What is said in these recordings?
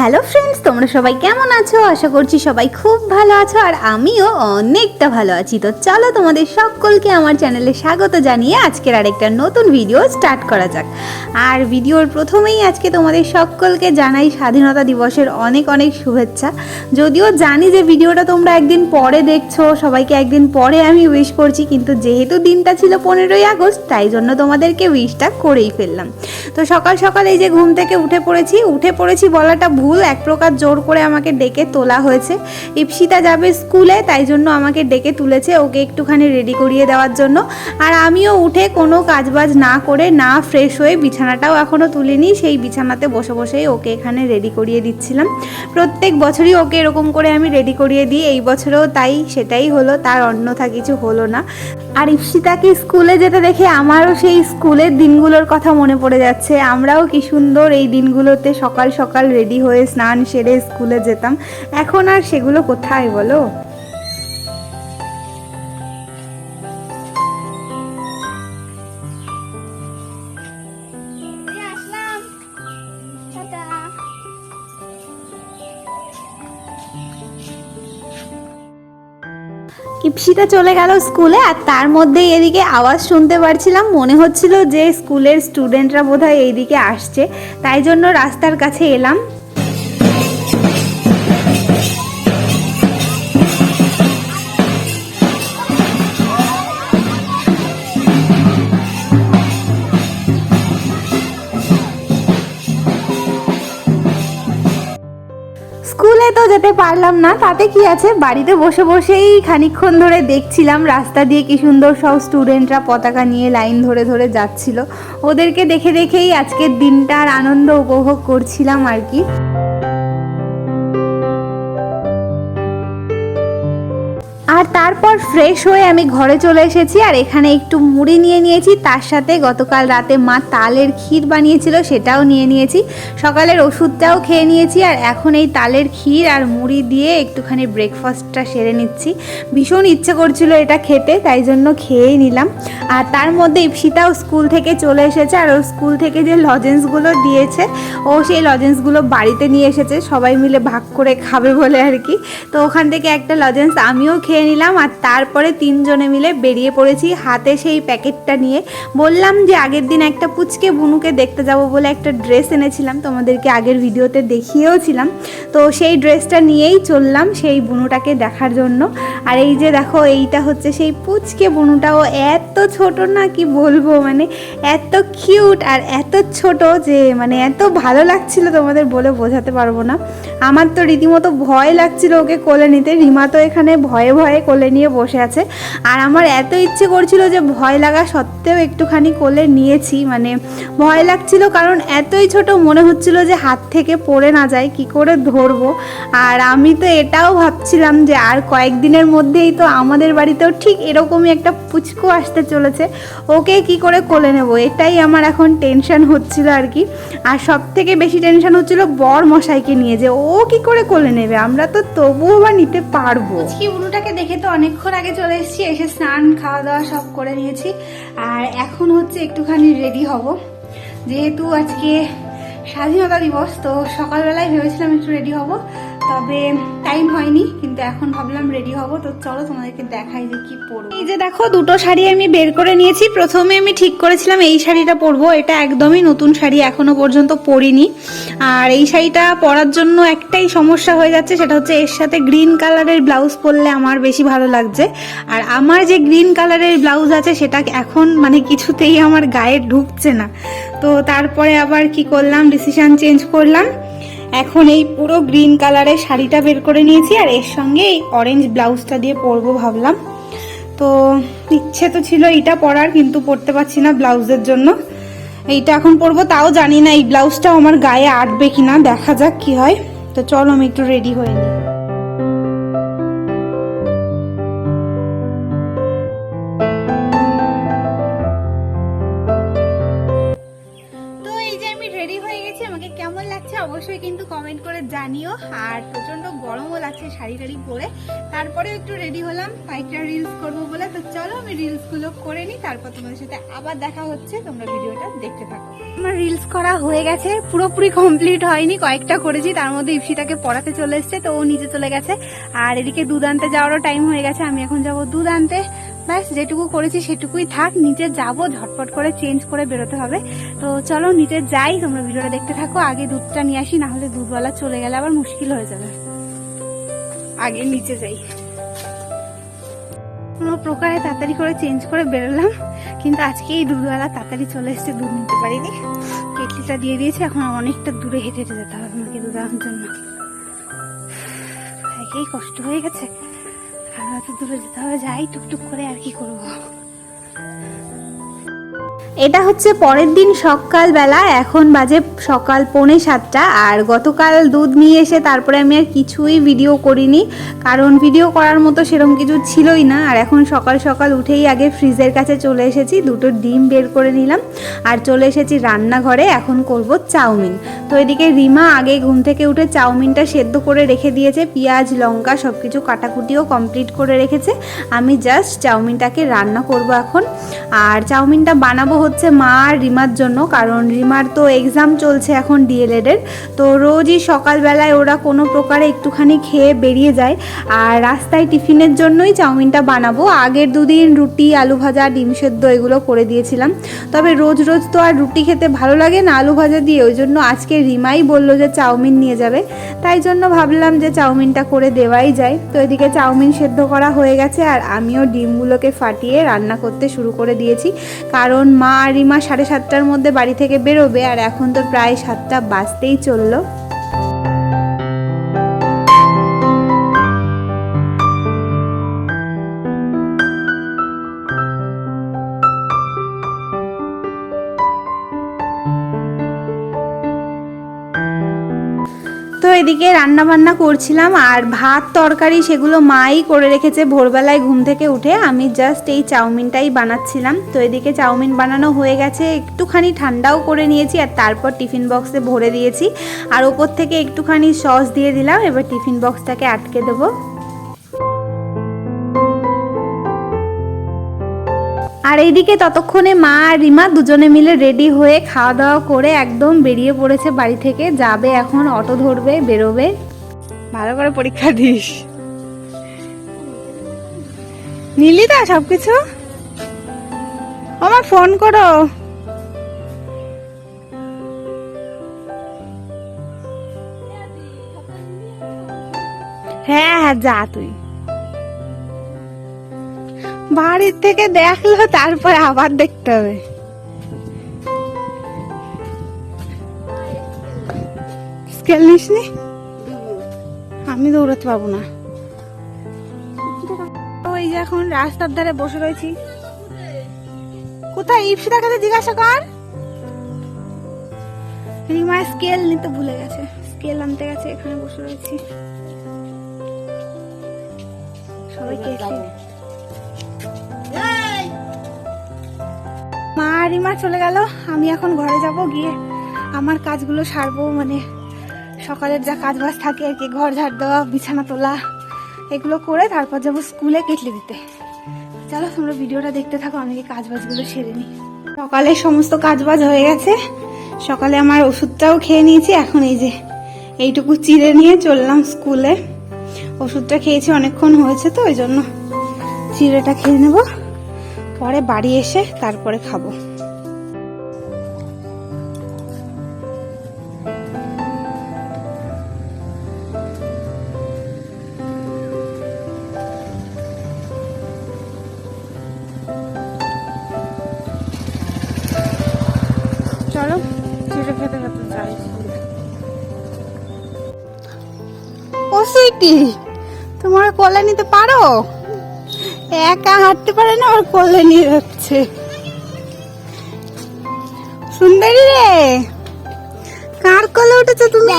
Hello friends, তোমরা সবাই কেমন আছো? আশা করছি সবাই খুব ভালো আছো আর আমিও অনেকটা ভালো আছি। তো চলো তোমাদের সকলকে আমার চ্যানেলে স্বাগত জানিয়ে আজকের আরেকটা নতুন ভিডিও স্টার্ট করা যাক। আর ভিডিওর প্রথমেই আজকে তোমাদের সকলকে জানাই স্বাধীনতা দিবসের অনেক অনেক শুভেচ্ছা। যদিও জানি যে ভিডিওটা তোমরা একদিন পরে দেখছো, সবাইকে একদিন পরে আমি উইশ করছি, কিন্তু যেহেতু দিনটা ছিল 15ই আগস্ট তাই জন্য তোমাদেরকে উইশটা করেই ফেললাম। তো সকাল সকাল এই যে ঘুম থেকে উঠে পড়েছি বলাটা ভুল, এক প্রকার জোর করে আমাকে ডেকে তোলা হয়েছে। ইপসিতা যাবে স্কুলে, তাই জন্য আমাকে ডেকে তুলেছে ওকে একটুখানি রেডি করিয়ে দেওয়ার জন্য। আর আমিও উঠে কোনো কাজবাজ না করে, না ফ্রেশ হয়ে, বিছানাটাও এখনও তুলিনি, সেই বিছানাতে বসে বসেই ওকে এখানে রেডি করিয়ে দিচ্ছিলাম। প্রত্যেক বছরই ওকে এরকম করে আমি রেডি করিয়ে দিই, এই বছরেও তাই, সেটাই হলো, তার অন্যথা কিছু হলো না। আর ইপসিতাকে স্কুলে যেতে দেখে আমারও সেই স্কুলের দিনগুলোর কথা মনে পড়ে যাচ্ছে। আমরাও কি সুন্দর এই দিনগুলোতে সকাল সকাল রেডি হয়ে স্নান সেরে স্কুলে যেতাম, এখন আর সেগুলো কোথায় বলো। ইপসিতা চলে গেল স্কুলে, আর তার মধ্যেই এদিকে আওয়াজ শুনতে পারছিলাম, মনে হচ্ছিল যে স্কুলের স্টুডেন্টরা বোধহয় এইদিকে আসছে, তাই জন্য রাস্তার কাছে এলাম। স্কুলে তো যেতে পারলাম না, তাতে কি আছে, বাড়িতে বসে বসেই খানিকক্ষণ ধরে দেখছিলাম রাস্তা দিয়ে কি সুন্দর সব স্টুডেন্টরা পতাকা নিয়ে লাইন ধরে ধরে যাচ্ছিল। ওদেরকে দেখে দেখেই আজকের দিনটার আনন্দ উপভোগ করছিলাম আর কি। আর তারপর ফ্রেশ হয়ে আমি ঘরে চলে এসেছি, আর এখানে একটু মুড়ি নিয়ে নিয়েছি, তার সাথে গতকাল রাতে মা তালের ক্ষীর বানিয়েছিল সেটাও নিয়ে নিয়েছি, সকালের ওষুধটাও খেয়ে নিয়েছি, আর এখন এই তালের ক্ষীর আর মুড়ি দিয়ে একটুখানি ব্রেকফাস্টটা সেরে নিচ্ছি। ভীষণ ইচ্ছে করছিল এটা খেতে, তাই জন্য খেয়েই নিলাম। আর তার মধ্যে ইপসিতাও স্কুল থেকে চলে এসেছে, আর ও স্কুল থেকে যে লজেন্সগুলো দিয়েছে ও সেই লজেন্সগুলো বাড়িতে নিয়ে এসেছে, সবাই মিলে ভাগ করে খাবে বলে আর কি। তো ওখান থেকে একটা লজেন্স আমিও খেয়ে নিলাম, আর তারপরে তিনজনে মিলে বেরিয়ে পড়েছি হাতে সেই প্যাকেটটা নিয়ে। বললাম যে আগের দিন একটা পুচকে বুনুকে দেখতে যাব বলে একটা ড্রেস এনেছিলাম, তোমাদেরকে আগের ভিডিওতে দেখিয়েওছিলাম, তো সেই ড্রেসটা নিয়েই চললাম সেই বুনুটাকে দেখার জন্য। আর এই যে দেখো, এইটা হচ্ছে সেই পুচকে বুনুটা, ও এত ছোট না কি বলবো, মানে এত কিউট আর এত ছোট যে মানে এত ভালো লাগছিল, তোমাদের বলে বোঝাতে পারবো না। আমার তো রীতিমতো ভয় লাগছিল ওকে কোলে নিতে, রিমা তো এখানে ভয়ে ভয়ে কোলে নিয়ে বসে আছে, আর আমার এত ইচ্ছে করছিল যে ভয় লাগা সত্ত্বেও একটুখানি কোলে নিয়েছি, মানে ভয় লাগছিল কারণ এতই ছোট, মনে হচ্ছিল যে হাত থেকে পড়ে না যায়, কি করে ধরবো। আর আমি তো এটাও ভাবছিলাম যে আর কয়েকদিনের মধ্যেই তো আমাদের বাড়িতেও ঠিক এরকমই একটা পুচকু আসতে চলেছে, ওকে কি করে কোলে নেব, এটাই আমার এখন টেনশন হচ্ছিল আর কি। আর সব থেকে বেশি টেনশন হচ্ছিল বর মশাইকে নিয়ে, যে ও কি করে কোলে নেবে, আমরা তো তবুও বা নিতে পারবো। কি বুনুটাকে দেখে তো অনেকক্ষণ আগে চলে এসেছি, এসে স্নান খাওয়া দাওয়া সব করে নিয়েছি, আর এখন হচ্ছে একটুখানি রেডি হব, যেহেতু আজকে স্বাধীনতা দিবস। তো সকালবেলায় ভেবেছিলাম একটু রেডি হব, তবে টাইম হয়নি, কিন্তু এখন ভাবলাম রেডি হব। তো চলো তোমাদেরকে দেখাই যে কি পরবো। এই যে দেখো, দুটো শাড়ি আমি বের করে নিয়েছি। প্রথমে আমি ঠিক করেছিলাম এই শাড়িটা পরবো, এটা একদমই নতুন শাড়ি, এখনো পর্যন্ত পরিনি। আর এই শাড়িটা পরার জন্য একটাই সমস্যা হয়ে যাচ্ছে, সেটা হচ্ছে এর সাথে গ্রিন কালারের ব্লাউজ পরলে আমার বেশি ভালো লাগছে। আর আমার যে গ্রিন কালারের ব্লাউজ আছে সেটা এখন মানে কিছুতেই আমার গায়ে ঢুকছে না। তো তারপরে আবার কি করলাম, ডিসিশন চেঞ্জ করলাম, এখন এই পুরো গ্রিন কালারের শাড়িটা বের করে নিয়েছি, আর এর সঙ্গে এই অরেঞ্জ ব্লাউজটা দিয়ে পরবো ভাবলাম। তো ইচ্ছে তো ছিল এইটা পরার, কিন্তু পরতে পারছি না ব্লাউজের জন্য। এইটা এখন পরবো, তাও জানি না এই ব্লাউজটাও আমার গায়ে আটবে কিনা, দেখা যাক কি হয়। তো চলো আমি একটু রেডি হয়ে নিই। তো এই যে আমি রেডি হয়ে গেছি, আমাকে কেমন লাগছে লাগছে অবশ্যই কিন্তু কমেন্ট করে জানিও। আর প্রচন্ড গরমও লাগছে শাড়ি টাড়ি পরে, তারপরে একটু রেডি হলাম কয়েকটা রিলস করবো বলে। তো চলো আমি রিলস গুলো করে নিই, তারপর তোমাদের সাথে আবার দেখা হচ্ছে, তোমরা ভিডিওটা দেখতে থাকো। আমার রিলস করা হয়ে গেছে, পুরোপুরি কমপ্লিট হয়নি, কয়েকটা করেছি, তার মধ্যে ইপসিতাকে পড়াতে চলে এসছে, তো ও নিচে চলে গেছে। আর এদিকে দুধ আনতে যাওয়ারও টাইম হয়ে গেছে, আমি এখন যাবো দুধ আনতে। ব্যাস যেটুকু করেছি সেটুকুই থাক, নিচে যাবো, ঝটপট করে চেঞ্জ করে বেরোতে হবে। তো চলো নিচে যাই, তোমরা ভিডিওটা দেখতে থাকো। আগে দুধটা নিয়ে আসি, না হলে দুধওয়ালা চলে গেলে আবার মুশকিল হয়ে যাবে। আগে নিচে যাই। কোনো প্রকারে তাড়াতাড়ি করে চেঞ্জ করে বেরোলাম, কিন্তু আজকে এই দুধওয়ালা তাড়াতাড়ি চলে এসছে, দুধ নিতে পারিনি। কেটলিটা দিয়ে দিয়েছে, এখন অনেকটা দূরে হেঁটে হেঁটে যেতে হবে আমাকে দুধ আনার জন্য। একেই কষ্ট হয়ে গেছে, আর এত দূরে যেতে হবে, যাই টুকটুক করে, আর কি করবো। এটা হচ্ছে পরের দিন সকালবেলা, এখন বাজে সকাল 6:45। আর গতকাল দুধ নিয়ে এসে তারপরে আমি আর কিছুই ভিডিও করিনি, কারণ ভিডিও করার মতো সেরকম কিছু ছিলই না। আর এখন সকাল সকাল উঠেই আগে ফ্রিজের কাছে চলে এসেছি, দুটো ডিম বের করে নিলাম, আর চলে এসেছি রান্নাঘরে। এখন করব চাউমিন। তো এদিকে রিমা আগে ঘুম থেকে উঠে চাউমিনটা সেদ্ধ করে রেখে দিয়েছে, পেঁয়াজ লঙ্কা সব কিছু কাটাকুটিও কমপ্লিট করে রেখেছে। আমি জাস্ট চাউমিনটাকে রান্না করব এখন। আর চাউমিনটা বানাবো হচ্ছে মা আর রিমার জন্য, কারণ রিমার তো এক্সাম চলছে এখন ডিএলএড এর। তো রোজই সকালবেলায় ওরা কোনো প্রকারে একটুখানি খেয়ে বেরিয়ে যায়, আর রাস্তায় টিফিনের জন্যই চাউমিনটা বানাবো। আগের দুদিন রুটি, আলু ভাজা, ডিম সেদ্ধ এগুলো করে দিয়েছিলাম, তবে রোজ রোজ তো আর রুটি খেতে ভালো লাগে না আলু ভাজা দিয়ে, ওই জন্য আজকে রিমাই বললো যে চাউমিন নিয়ে যাবে, তাই জন্য ভাবলাম যে চাউমিনটা করে দেওয়াই যায়। তো এদিকে চাউমিন সেদ্ধ করা হয়ে গেছে, আর আমিও ডিমগুলোকে ফাটিয়ে রান্না করতে শুরু করে দিয়েছি, কারণ মা আর রিমা 7:30টার মধ্যে বাড়ি থেকে বেরোবে, আর এখন তো প্রায় 7টা বাজতেই চললো। তো এদিকে রান্না বান্না করছিলাম, আর ভাত তরকারি সেগুলো মাই করে রেখেছে ভোরবেলায় ঘুম থেকে উঠে। আমি জাস্ট এই চাউমিনটাই বানাচ্ছিলাম। তো এদিকে চাউমিন বানানো হয়ে গেছে, একটুখানি ঠান্ডাও করে নিয়েছি, আর তারপর টিফিন বক্সে ভরে দিয়েছি, আর ওপর থেকে একটুখানি সস দিয়ে দিলাম। এবার টিফিন বক্সটাকে আটকে দেবো। আর এইদিকে ততক্ষণে মা আর রিমা দুজনে মিলে রেডি হয়ে খাওয়া দাওয়া করে একদম বেরিয়ে পড়েছে বাড়ি থেকে, যাবে এখন অটো ধরবে, বেরোবে। ভালো করে পরীক্ষা দিস, নিলি তো সবকিছু? আমার ফোন করো। হ্যাঁ হ্যাঁ যা, তুই বাড়ির থেকে দেখলো তারপরে আবার দেখতে হবে। স্কেল নিসনি? আমি দৌড়াতে পারবো না। ওই যে এখন রাস্তার ধারে বসে রয়েছি। কোথায়? ইপসিতার কাছে জিজ্ঞাসা কর। রিমা স্কেল নিতে ভুলে গেছে, স্কেল আনতে গেছে, এখানে বসে রয়েছি। সবাইকে মা রিমা চলে গেল, আমি এখন ঘরে যাব, গিয়ে আমার কাজগুলো সারবো, মানে সকালের যা কাজ বাজ থাকে আর কি, ঘর ঝাড় দেওয়া, বিছানা তোলা, এগুলো করে তারপর যাবো স্কুলে কেটলি দিতে। চলো তোমরা ভিডিওটা দেখতে থাকো, আমি কাজ বাজগুলো সেরে নিই। সকালে সমস্ত কাজ বাজ হয়ে গেছে, সকালে আমার ওষুধটাও খেয়ে নিয়েছি। এখন এই যে এইটুকু চিড়ে নিয়ে চললাম স্কুলে। ওষুধটা খেয়েছি অনেকক্ষণ হয়েছে, তো ওই জন্য চিড়েটা খেয়ে নেবো, পরে বাড়ি এসে তারপরে খাবো। চলো চিড়ে খেতে খেতে যাই। ও সুইটি, তোমার কোলে নিতে পারো? একা হাঁটতে পারে না, ওর কোলে নিয়ে যাচ্ছে। সুন্দরী রে, কার কোলে উঠেছো তুমি?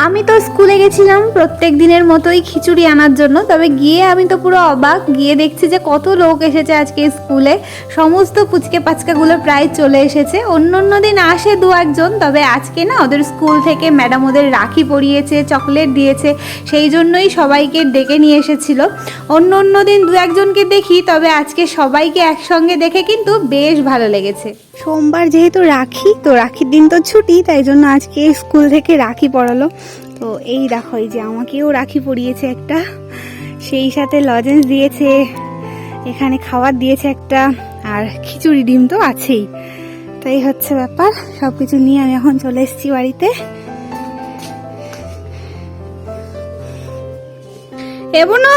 আমি তো স্কুলে গেছিলাম প্রত্যেক দিনের মতোই খিচুড়ি আনার জন্য, তবে গিয়ে আমি তো পুরো অবাক, গিয়ে দেখছি যে কত লোক এসেছে আজকে স্কুলে। সমস্ত পুচকে পাচকাগুলো প্রায় চলে এসেছে। অন্য দিন আসে দু একজন, তবে আজকে না ওদের স্কুল থেকে ম্যাডাম ওদের রাখি পরিয়েছে, চকলেট দিয়েছে, সেই জন্যই সবাইকে ডেকে নিয়ে এসেছিল। অন্য দিন দু একজনকে দেখি, তবে আজকে সবাইকে একসঙ্গে দেখে কিন্তু বেশ ভালো লেগেছে। সোমবার যেহেতু রাখি, তো রাখির দিন তো ছুটি, তাই জন্য আজকে স্কুল থেকে রাখি পরালো। তো এই দেখো, এই যে আমাকেও রাখি পরিয়েছে একটা, সেই সাথে লজেন্স দিয়েছে, এখানে খাবার দিয়েছে একটা, আর খিচুড়ি ডিম তো আছেই। তো এই হচ্ছে ব্যাপার, সব কিছু নিয়ে আমি এখন চলে এসেছি বাড়িতে। এ বুনু,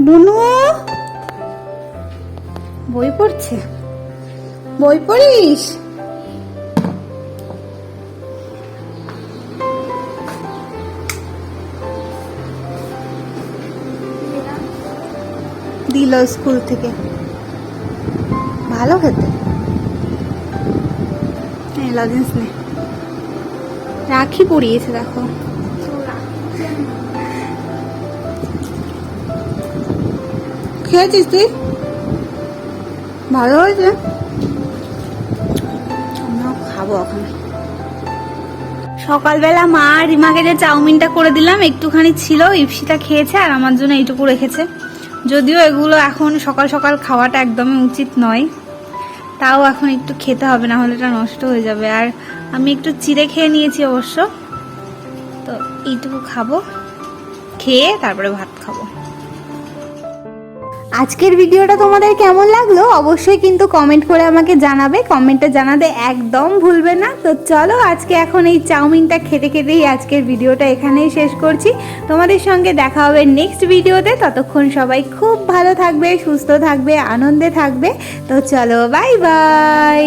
বুনু বই পড়ছে? বই পড়িস? দিল স্কুল থেকে, ভালো খেতে। লজেন্স নে, রাখি পরিয়েছে দেখো। খেয়েছিস তুই? ভালো হয়েছে, আমরা খাবো এখন। সকালবেলা মা আর রিমাকে যে চাউমিনটা করে দিলাম, একটুখানি ছিল, ইপসিটা খেয়েছে আর আমার জন্য এইটুকু রেখেছে। যদিও এগুলো এখন সকাল সকাল খাওয়াটা একদমই উচিত নয়, তাও এখন একটু খেতে হবে, না হলে এটা নষ্ট হয়ে যাবে। আর আমি একটু চিড়ে খেয়ে নিয়েছি অবশ্য, তো এইটুকু খাবো, খেয়ে তারপরে ভাত খাবো। আজকের ভিডিওটা তোমাদের কেমন লাগলো অবশ্যই কিন্তু কমেন্ট করে আমাকে জানাবে, কমেন্টে জানাতে একদম ভুলবে না। তো চলো আজকে এখন এই চাউমিনটা খেতে খেতেই আজকের ভিডিওটা এখানেই শেষ করছি। তোমাদের সঙ্গে দেখা হবে নেক্সট ভিডিওতে, ততক্ষণ সবাই খুব ভালো থাকবে, সুস্থ থাকবে, আনন্দে থাকবে। তো চলো, বাই বাই।